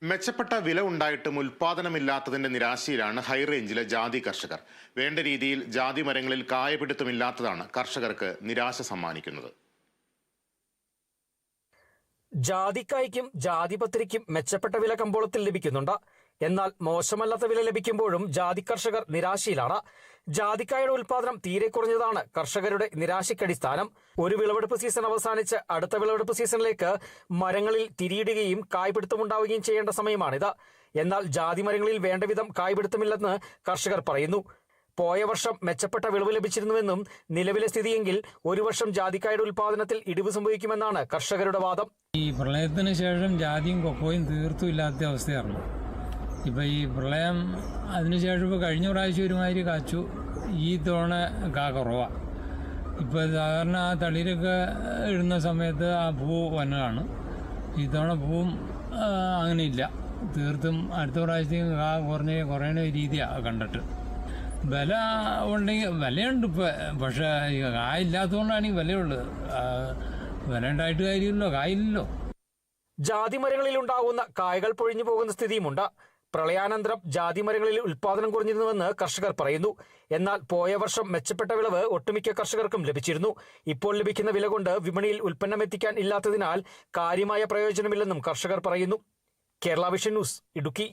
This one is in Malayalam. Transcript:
മെച്ചപ്പെട്ട വില ഉണ്ടായിട്ടും ഉൽപാദനമില്ലാത്തതിന്റെ നിരാശയിലാണ് ഹൈറേഞ്ചിലെ ജാതി കർഷകർ. വേണ്ട രീതിയിൽ ജാതി മരങ്ങളിൽ കായപിടുത്തമില്ലാത്തതാണ് കർഷകർക്ക് നിരാശ സമ്മാനിക്കുന്നത്. ജാതിക്കായ്ക്കും ജാതിപത്രിക്കും മെച്ചപ്പെട്ട വില കമ്പോളത്തിൽ ലഭിക്കുന്നുണ്ട്. എന്നാൽ മോശമല്ലാത്ത വില ലഭിക്കുമ്പോഴും ജാതി കർഷകർ നിരാശയിലാണ്. ജാതിക്കായുടെ ഉൽപാദനം തീരെ കുറഞ്ഞതാണ് കർഷകരുടെ നിരാശയ്ക്കടിസ്ഥാനം. ഒരു വിളവെടുപ്പ് സീസൺ അവസാനിച്ച് അടുത്ത വിളവെടുപ്പ് സീസണിലേക്ക് മരങ്ങളിൽ തിരിയിടുകയും കായ്പിടുത്തമുണ്ടാവുകയും ചെയ്യേണ്ട സമയമാണിത്. എന്നാൽ ജാതി മരങ്ങളിൽ വേണ്ടവിധം കായ്പിടുത്തമില്ലെന്ന് കർഷകർ പറയുന്നു. പോയ വർഷം മെച്ചപ്പെട്ട വിളവ് ലഭിച്ചിരുന്നുവെന്നും നിലവിലെ സ്ഥിതിയെങ്കിൽ ഒരു വർഷം ജാതിക്കായുടെ ഉൽപാദനത്തിൽ ഇടിവ് സംഭവിക്കുമെന്നാണ് കർഷകരുടെ വാദം. ഈ പ്രളയത്തിന് ശേഷം ജാതിയും കൊക്കോയും തീർത്തും ഇല്ലാത്ത അവസ്ഥയായിരുന്നു. ഇപ്പം ഈ പ്രളയം അതിനുശേഷം ഇപ്പോൾ കഴിഞ്ഞ പ്രാവശ്യം ഒരുമാതിരി കാച്ചു, ഈ തവണ കുറവാണ്. ഇപ്പോൾ സാധാരണ ആ തളിരൊക്കെ ഇടുന്ന സമയത്ത് ആ പൂ വന്നതാണ്. ഈ തവണ പൂവും അങ്ങനെയില്ല. തീർത്തും അടുത്ത പ്രാവശ്യത്തേക്ക് കുറയണ രീതിയാണ് കണ്ടിട്ട്. വില ഉണ്ടെങ്കിൽ വിലയുണ്ട് ഇപ്പോൾ, പക്ഷേ കായ ഇല്ലാത്തതുകൊണ്ടാണ് ഈ വിലയുള്ളത്. വില ഉണ്ടായിട്ട് കാര്യമില്ലല്ലോ, കായില്ലല്ലോ. ജാതിമരങ്ങളിൽ ഉണ്ടാകുന്ന കായകൾ പൊഴിഞ്ഞു പോകുന്ന സ്ഥിതിയുമുണ്ട്. പ്രളയാനന്തരം ജാതിമരങ്ങളിൽ ഉൽപാദനം കുറഞ്ഞിരുന്നുവെന്ന് കർഷകർ പറയുന്നു. എന്നാൽ പോയ വർഷം മെച്ചപ്പെട്ട വിളവ് ഒട്ടുമിക്ക കർഷകർക്കും ലഭിച്ചിരുന്നു. ഇപ്പോൾ ലഭിക്കുന്ന വില കൊണ്ട് വിപണിയിൽ ഉൽപ്പന്നം എത്തിക്കാൻ ഇല്ലാത്തതിനാൽ കാര്യമായ പ്രയോജനമില്ലെന്നും കർഷകർ പറയുന്നു. Kerala vision news, Idukki.